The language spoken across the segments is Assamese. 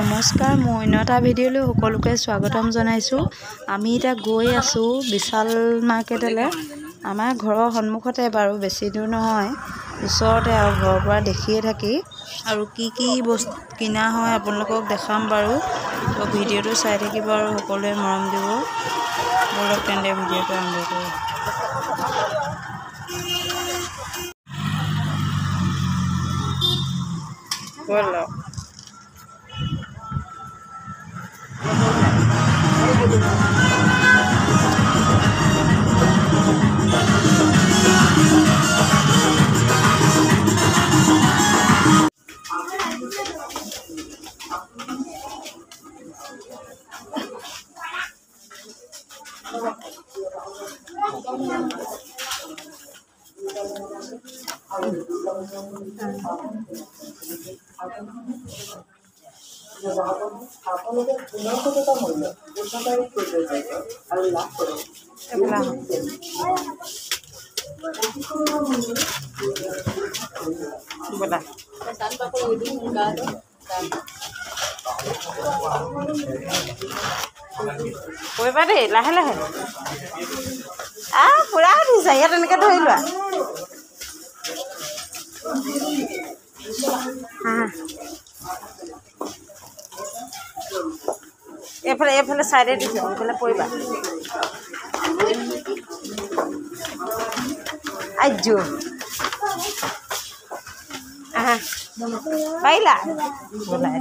নমস্কাৰ, মই অন্য এটা ভিডিঅ'লৈ সকলোকে স্বাগতম জনাইছোঁ। আমি এতিয়া গৈ আছোঁ বিশাল মাৰ্কেটলৈ। আমাৰ ঘৰৰ সন্মুখতে বাৰু, বেছি দূৰ নহয়, ওচৰতে আৰু ঘৰৰ পৰা দেখিয়ে থাকি। আৰু কি বস্তু কিনা হয় আপোনালোকক দেখাম বাৰু। তো ভিডিঅ'টো চাই থাকিব আৰু সকলোৱে মৰম দিব। বলক তেন্তে ভিডিঅ'টো আৰম্ভ কৰোঁ। বলক। আপোনালোকে পুনৰ মূল্য উচ্চতাৰে আৰু লাভ কৰে। কৰিবা দেই, লাহে লাহে। পুৰা উঠিছে, ইয়াত এনেকৈ ধৰি লোৱা। এইফালে চাইডে দিছে, এইফালে পৰিবা। আইজো পাৰিলা ওলাই।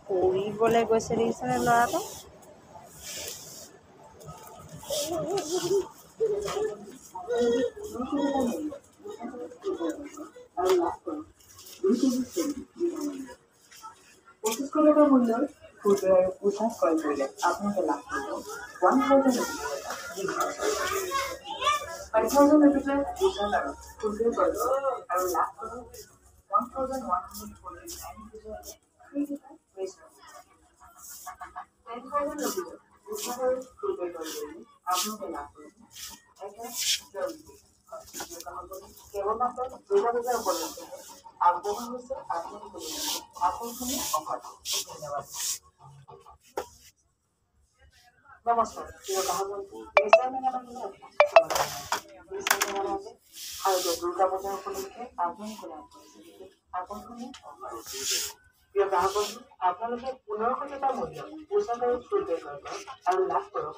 কৰিবলৈ গৈছে দেখিছেনে ল'ৰাটো? মূল্যৰ ফুটৱেৰ পোচাক ক্ৰয় কৰিলে আপোনালোকে লাভ কৰিব 1000 পোচাক আৰু ফুটৱেৰ ক্ৰয় আৰু লাভ কৰিব নমস্কাৰ, প্ৰিয় গ্ৰাহকবন্ধু, আৰু দুৰ্গা পূজা উপলক্ষে প্ৰিয় গ্ৰাহক বন্ধু, আপোনালোকে 1500 টকা মূল্য পোচাক আৰু ফুটৱেৰ ক্ৰয় কৰক আৰু লাভ কৰক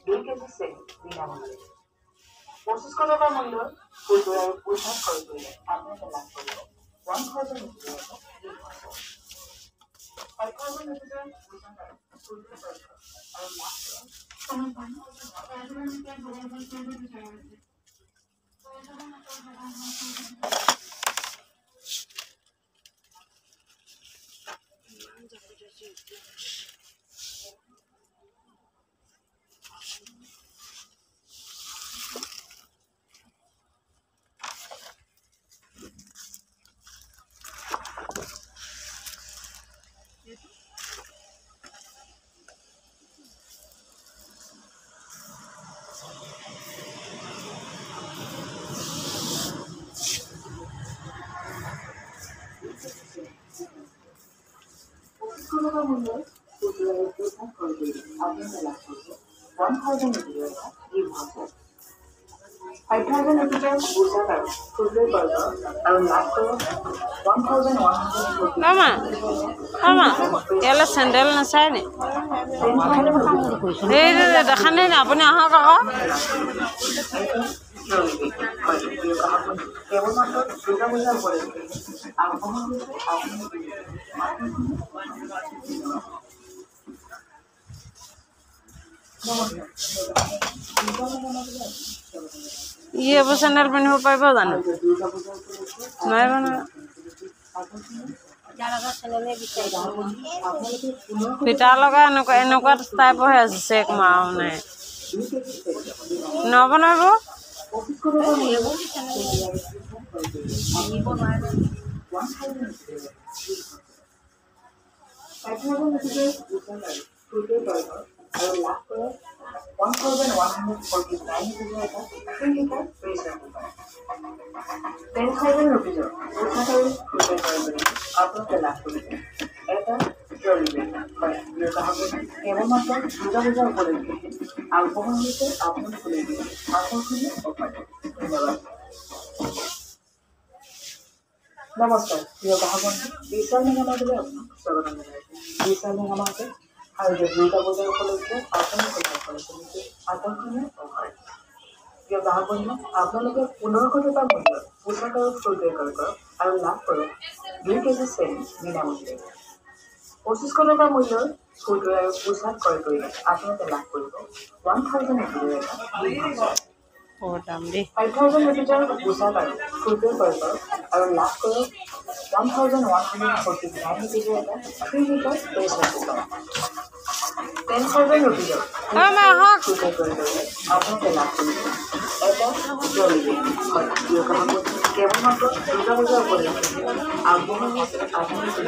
2 কেজি চেল বিনামূল্যে। 2500 টকা মূল্যৰ ফুটৱেৰ আৰু পোচাক ক্ৰয় কৰিলে আপোনালোকে লাভ কৰিব 1000 Gracias. টকা মূল্যৰ ফুটৱেৰ পোচাক ক্ৰয় কৰিলে আপোনালোকে লাভ কৰিব 1000 rupees এটা গিফ্ট ভাউচাৰ 5000 rupees পোচাক আৰু ফুটৱেৰ ক্ৰয় কৰক আৰু লাভ কৰক 1140 মামা ইয়ালে চেণ্ডেল নাচায় নি এই দেখা নাই নি আপুনি আহক আকৌ কেৱলমাত্ৰ দুৰ্গা পূজাৰ উপলক্ষে আগমন এইবোৰ চেণ্ডেল পিন্ধিব পাৰিব জানো নোৱাৰিব নহয় ফিটা লগা এনেকুৱা টাইপৰহে আছে চেক মাৰো নাই নবনাব আৰু লাভ কৰে 1149 এটা ফ্ৰী লিটাৰ ফ্ৰেছ ৰাখি 10,000 rupees আপোনালোকে লাভ কৰিছে এটা ট্ৰলি বেগ হয় কেৱলমাত্ৰ দুৰ্গা পূজাৰ উপলক্ষে আগবঢ়োৱা হৈছে আপোনালোকে আকৰ্ষণীয় অফাৰ ধন্যবাদ নমস্কাৰ প্ৰিয় গ্ৰাহক বন্ধু বিশাল মেগামাৰ্টলৈ আপোনাক স্বাগতম জনাইছোঁ বিশাল মেগামাৰ্টে আৰু দুৰ্গা পূজাৰ উপলক্ষে আপোনালোকে লাভ কৰিছে আকৰ্ষণীয় অফাৰ প্ৰিয় গ্ৰাহক বন্ধু আপোনালোকে 1500 টকা মূল্যৰ পোচাক আৰু ফুটৱেৰ ক্ৰয় কৰক আৰু লাভ কৰক 2 কেজি চেনি বিনামূল্যে 2500 টকা মূল্যৰ ফুটৱেৰ আৰু পোচাক ক্ৰয় কৰিলে আপোনালোকে লাভ কৰিব 1000 rupees এটা গিফ্ট ভাউচাৰ 5000 rupees পোচাক আৰু ফুটৱেৰ ক্ৰয় কৰক আৰু লাভ কৰক 1149 rupees এটা ফ্ৰী লিটাৰ ফ্ৰেছ ৰাখি 10,000 rupees ফুটৱেৰ ক্ৰয় কৰিলে আপোনালোকে লাভ কৰিব এটা ট্ৰলি বেগ হয় কেৱলমাত্ৰ দুৰ্গা পূজাৰ উপলক্ষে আগবঢ়োৱা হৈছে আপোনালোকে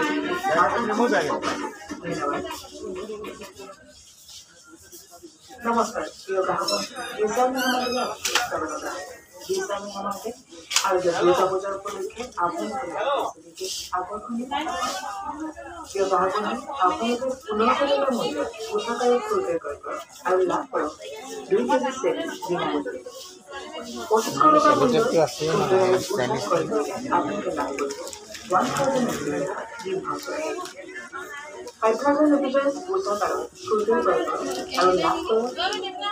ধন্যবাদ নমস্কাৰ প্ৰিয় গ্ৰাহক বিশাল মেগামাৰ্টলৈ স্বাগতম বিশাল মেগামাৰ্টে আৰু দুৰ্গা পূজাৰ উপলক্ষে আপোনালোকে আকৰ্ষণীয় প্ৰিয় গ্ৰাহক আপোনালোকে 1500 টকা মূল্যৰ পোচাক আৰু ফুটৱেৰ ক্ৰয় কৰক আৰু লাভ কৰক 2 কেজি চেনি বিনামূল্যে 2500 টকা মূল্যৰ ফুটৱেৰ আৰু পোচাক ক্ৰয় কৰিলে আপোনালোকে লাভ কৰিব 1000 rupees গিফ্ট ভাউচাৰ 5000 rupees পোচাক আৰু ফুটৱেৰ ক্ৰয় কৰক আৰু লাভ কৰক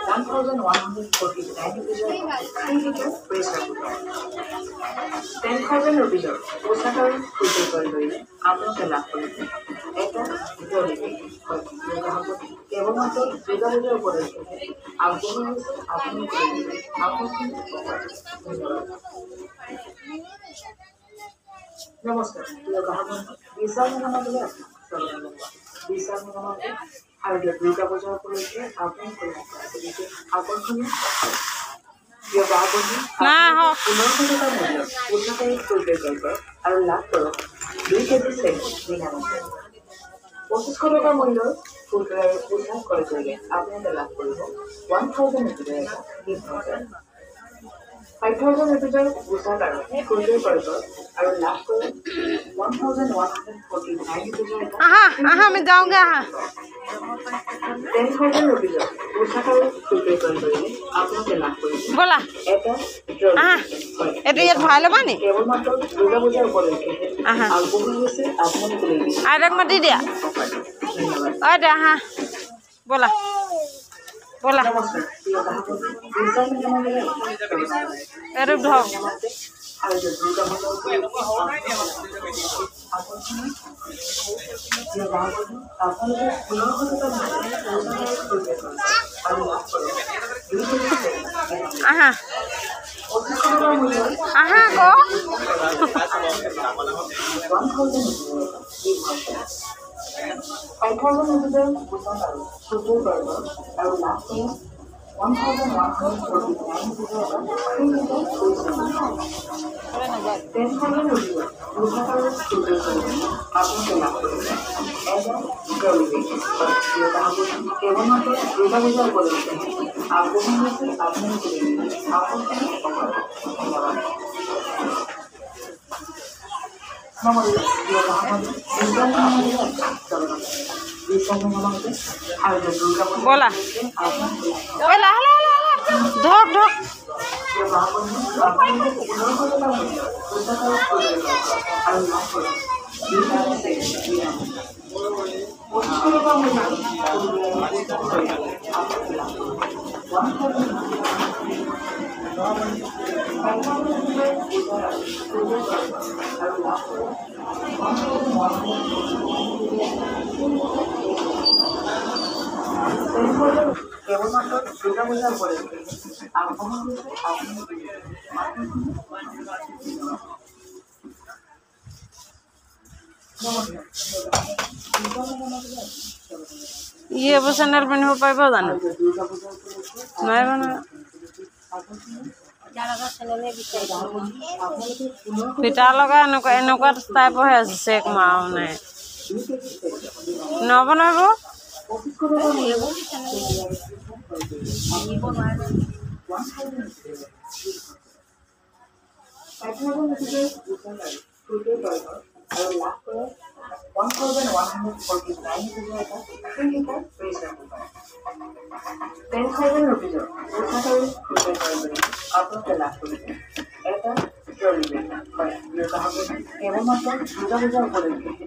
1149 rupees ফ্ৰী লিটাৰ ফ্ৰেছ ৰাখি 10,000 rupees পোচাক আৰু ফুটৱেৰ ক্ৰয় কৰিলে আপোনালোকে লাভ কৰিব এটা ট্ৰলি বেগ হয় কেৱলমাত্ৰ দুৰ্গা পূজাৰ উপলক্ষে আগবঢ়োৱা হৈছে আপোনালোকে আকৰ্ষণীয় অফাৰ ধন্যবাদ নমস্কাৰ প্ৰিয় গ্ৰাহক বিশাল মেগামাৰ্টলৈ আপোনাক স্বাগতম জনাইছোঁ বিশাল মেগামাৰ্টে আৰু দুৰ্গা পূজাৰ উপলক্ষে আপোনালোকে আকৰ্ষণীয় প্ৰিয় গ্ৰাহক বন্ধু 1500 টকা মূল্যৰ পোচাক আৰু ফুটৱেৰ ক্ৰয় কৰক আৰু লাভ কৰক 2 কেজি চেনি বিনামূল্যে 2500 টকা মূল্যৰ ফুটৱেৰ আৰু পোচাক ক্ৰয় কৰিলে আপোনালোকে লাভ কৰিব 1000 rupees এটা গিফ্ট ভাউচাৰ 5000 rupees পোচাক আৰু ফুটৱেৰ ক্ৰয় কৰক আৰু লাভ কৰক 1149 rupees আমি যাওঁগে 10,000 rupees পোচাক আৰু ফুটৱেৰ ক্ৰয় কৰিলে আপোনালোকে লাভ কৰিব ব'লা এটা ট্ৰলি এইটো ইয়াত ভৰাই ল'বা নি কেৱলমাত্ৰ দুৰ্গা পূজাৰ উপলক্ষে আগবঢ়োৱা হৈছে আপোনালোকে আইতাক মাতি দিয়া ধন্যবাদ ঐ দে আহা ব'লা ব'লা নমস্কাৰ প্ৰিয় গ্ৰাহক বিশাল মেগামাৰ্টলৈ আপোনাক স্বাগতম জনাইছোঁ এইটো ধৰক আৰু দুৰ্গা পূজাৰ উপলক্ষে আপোনালোকে 1500 টকা আৰু লাভ কৰক 2 কেজি চেনি আহা 2500 টকা মূল্যৰ আহা আকৌ 5,000 rupees পোচাক আৰু ফুটৱেৰ ক্ৰয় কৰক আৰু লাভ কৰক 1149 rupees এটা ফ্ৰী লিটাৰ ফ্ৰেছ ৰাখি 10,000 rupees পোচাক আৰু ফুটৱেৰ ক্ৰয় কৰিলে আপোনালোকে লাভ কৰিব এটা ট্ৰলি বেগ কেৱলমাত্ৰ দুৰ্গা পূজাৰ উপলক্ষে আগবঢ়োৱা হৈছে আপোনালোকে আকৰ্ষণীয় অফাৰ ধন্যবাদ নমস্কাৰ প্ৰিয় গ্ৰাহক बोला ओए ला ला ला धक धक কেবলমাত্র দুর্গা পূজার পরে ये वो चैनल में हो पाए जान नहीं बना पिटा लगा एनका टाइप है सेक माओ नहीं न बनाबो I will last for 1,149 rupees. 10,000 rupees. আপনাকে লাভ করেছে এটা চলবে কেবলমাত্র দুর্গা পূজা উপলক্ষে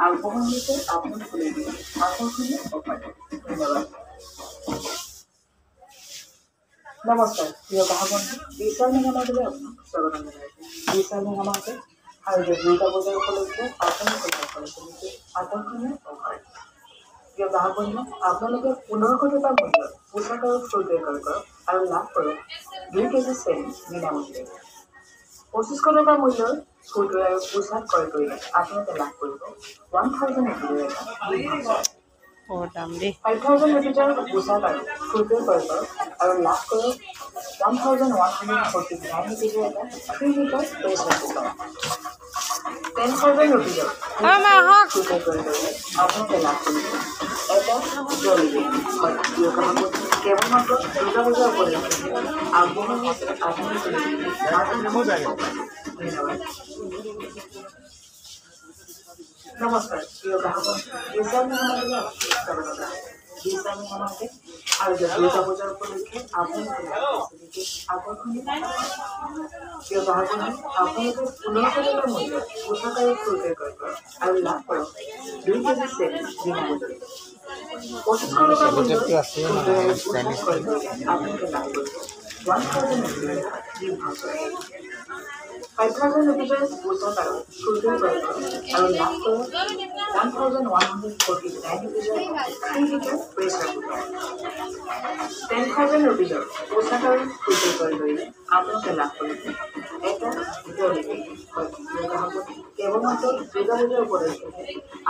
আগ্রহ হয়েছে আপনি খুলে দিয়ে আকর্ষণীয় অফার ধন্যবাদ নমস্কার প্রিয় গ্রাহক বন্ধু বিশাল মেঘামাগুলো আপনার স্বাগত জানাচ্ছি বিশাল মেঘামাকে আর যে দুর্গা পূজার উপলক্ষে আপনার করেছে আকর্ষণীয় অফার প্রিয় গ্রাহক বন্ধু আপনাদের 1500 টাকা মূল্য পোশাকের শুল্ক ক্রয় আর লাভ করে 2 কেজি সেল বিনামূল্যে 2500 টাকা মূল্য শুল্ক পোশাক ক্রয় করলে আপনাদের লাভ করব 1000 টাকা और दाम दे 5,000 rupees পোশাক আর শুল্ক ক্রয় আর লাভ করে 1,149 rupees ফ্রি রিটার্ন পেজ করতে 10,000 rupees मैं हक শুল্ক ক্রয় করলে আপনাদের লাভ করব এটা জরুরি প্রিয় গ্রাহক কেবলমাত্র দুর্গা পূজা উপলক্ষে আগ্রহ হচ্ছে আপনার ধন্যবাদ নমস্কার প্রিয় গ্রাহক বিশাল মেঘামাগুলো বিশাল মেঘামাকে আর যে দুর্গা পূজার উপলক্ষে আপনার আকর্ষণীয় প্রিয় গ্রাহক আপনাদের 1500 টাকা মূল্য পোশাকের শুল্ক ক্রয় করো আর লাভ করো 2 কেজি সেল বিনামূল্যে 2500 টাকা মূল্য আপনাকে লাভ করবে 1,000 rupees 5,000 rupees পোশাক আর শুল্ক ক্রয় করো আর লাভ করো 1,149 rupees ফ্রি রিটার্ন পেজ করতে 10,000 rupees পোশাক আর শুল্ক ক্রয় করলে আপনাকে লাভ করবে এটা জরুরি কেবলমাত্র দুর্গা পূজার উপলক্ষে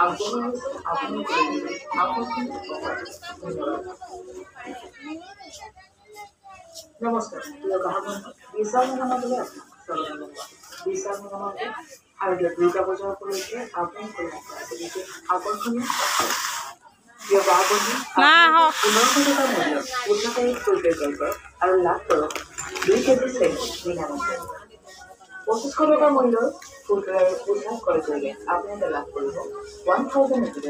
আগ্রহ হয়েছে আপনি ধন্যবাদ নমস্কার প্রিয় গ্রাহক বিশাল মেঘামাগুলো বিশাল মেঘামাকে আর দুর্গা পূজা উপলক্ষে আপনি আকর্ষণীয় প্রিয় গ্রাহক ना हो 1500 টাকা মূল্য পোশাকের শুল্ক ক্রয় করো আর লাভ করো 2 কেজি সেল বিনামূল্যে 2500 টাকা মূল্য ফুটওয়্যার পোশাক ক্রয় করলে আপনাদের লাভ করব 1,000 rupees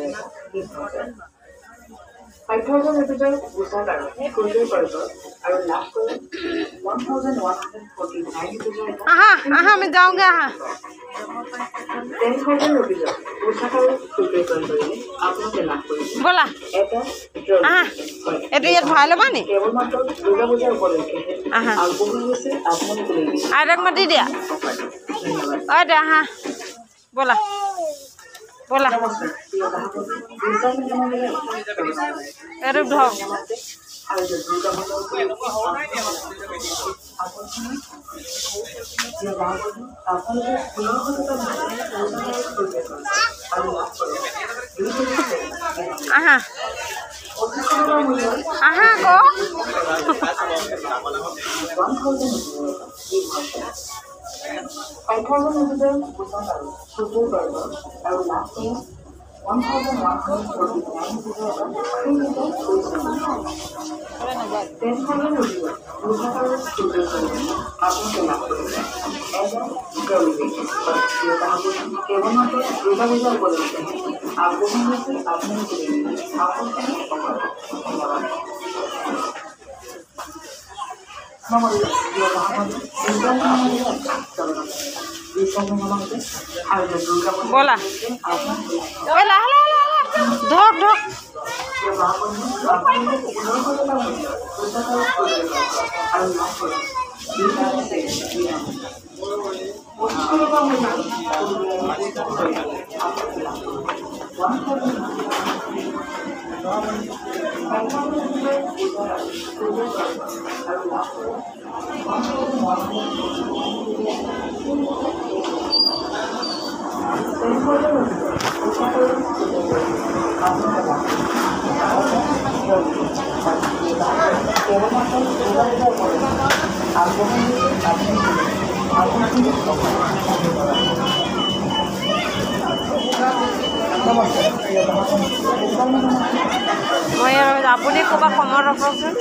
ডিসকাউন্ট 5,000 rupees পোশাক আর শুল্ক ক্রয় করো আর লাভ করো 1,149 rupees मैं जाऊंगा 10,000 rupees পোশাক আর শুল্ক ক্রয় করলে আপনাদের লাভ করব बोला এটা এটা ইয়ার ভালো বানি কেবলমাত্র দুর্গা পূজার উপলক্ষে আগ্রহ হয়েছে আপনার আর এক মাটি দিয়া ওই দে হ্যাঁ बोला बोला নমস্কার প্রিয় গ্রাহক বিশাল মেঘামাগুলো এর ঢক আর যে দুর্গা পূজা আপনাদের 1500 টাকা আর লাভ করো 2 কেজি সেল আহা 2500 টাকা মূল্য আহা কো 5,000 rupees পোশাক আর শুল্ক ক্রয় করো আর লাভ করো 1,149 পেনশনৰ অধীনত দুহাজাৰৰ স্কুলৰ আপোনালোকে লাভ কৰিছে এজন কেৱলমাত্ৰ দুৰ্গাপূজা উপলক্ষে আগবঢ়াই গৈছে আপোনালোকে ধন্যবাদ। बोला बोला धोक धोक মই আপুনি ক'ৰবাত সময় ৰখকচোন।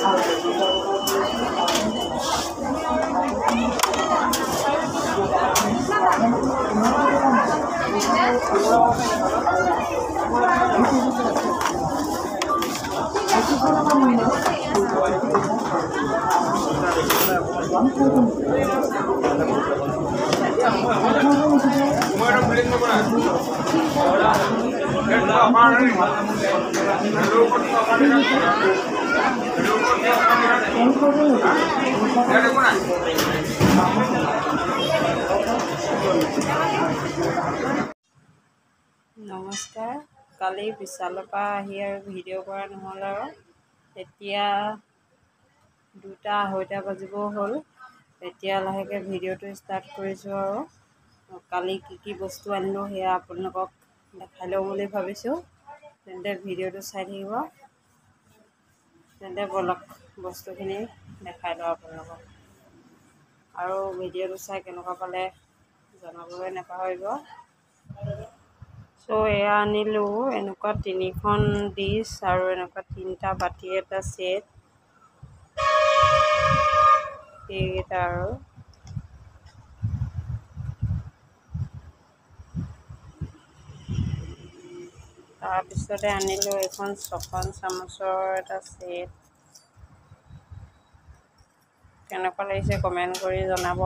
নমস্কাৰ। কালি বিশালৰ পৰা আহি আৰু ভিডিঅ' কৰা নহ'ল আৰু এতিয়া 2:30 বাজিবও হ'ল। এতিয়া লাহেকৈ ভিডিঅ'টো ষ্টাৰ্ট কৰিছোঁ আৰু কালি কি বস্তু আনিলোঁ সেয়া আপোনালোকক দেখাই লওঁ বুলি ভাবিছোঁ। তেন্তে ভিডিঅ'টো চাই থাকিব। তেন্তে বলক বস্তুখিনি দেখাই লওঁ আপোনালোকক। আৰু ভিডিঅ'টো চাই কেনেকুৱা পালে জনাবলৈ নাপাহৰিব। চ' এয়া আনিলোঁ এনেকুৱা 3খন ডিছ আৰু এনেকুৱা 3টা বাতি এটা ছেট। সেইকেইটা আৰু তাৰপিছতে আনিলোঁ এখন 6খন চামুচৰ এটা ছেট। কেনেকুৱা লাগিছে কমেণ্ট কৰি জনাব।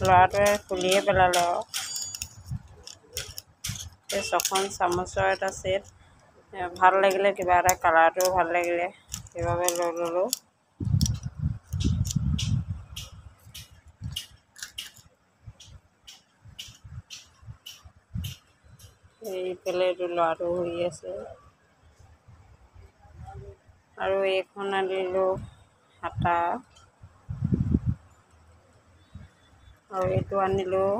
ল'ৰাটোৱে খুলিয়ে পেলালে আৰু এই 6খন চামুচৰ এটা ছেট। ভাল লাগিলে, কিবা এটা কালাৰটোও ভাল লাগিলে, সেইবাবে লৈ ল'লোঁ। এইফালে এইটো ল'ৰাটো শুই আছে। আৰু এইখন আনিলোঁ হাতা, আৰু এইটো আনিলোঁ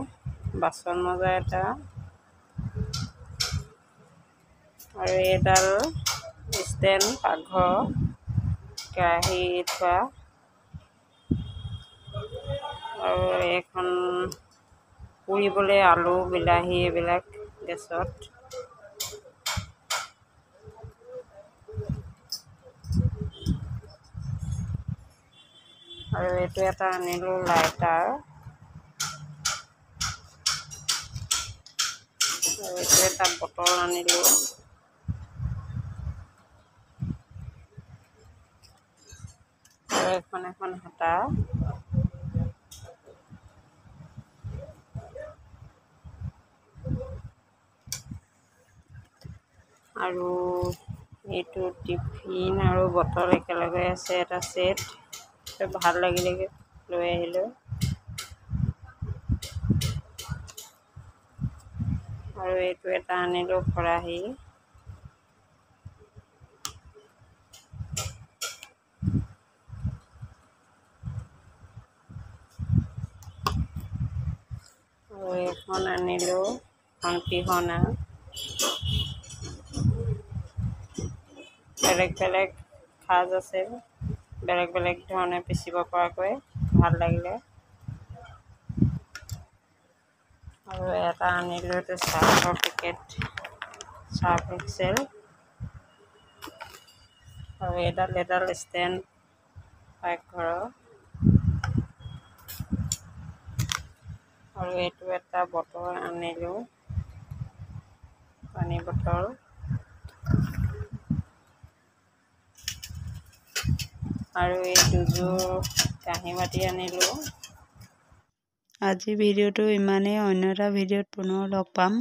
বাচন মজা এটা, আৰু এইডাল ষ্টেণ্ড পাকঘৰ কেৰাহী থোৱা, আৰু এইখন পুৰিবলৈ আলু বিলাহী এইবিলাক গেছত। আৰু এইটো এটা আনিলোঁ লাইটাৰ, আৰু এইটো এটা বটল আনিলোঁ। আৰু এখন হাতা, আৰু এইটো টিফিন আৰু বটল একেলগে আছে এটা ছেট। ভাল লাগিলে লৈ আহিলোঁ। আৰু এইটো এটা আনিলোঁ খৰাহী, আৰু এখন আনিলোঁ পিহনা। বেলেগ বেলেগ সাজ আছে, বেলেগ বেলেগ ধৰণে পিচিব পৰাকৈ, ভাল লাগিলে। আৰু এটা আনিলোঁ এইটো চাৰ্ফৰ পেকেট, চাৰ্ফ এক্সেল। আৰু এডাল ষ্টেণ্ড পাকঘৰৰ। আৰু এইটো এটা বটল আনিলোঁ, পানী বটল। আৰু এই দুযোৰ কাঁহী বাতি আনিলোঁ। আজি ভিডিঅ'টো ইমানেই, অন্য এটা ভিডিঅ'ত পুনৰ লগ পাম।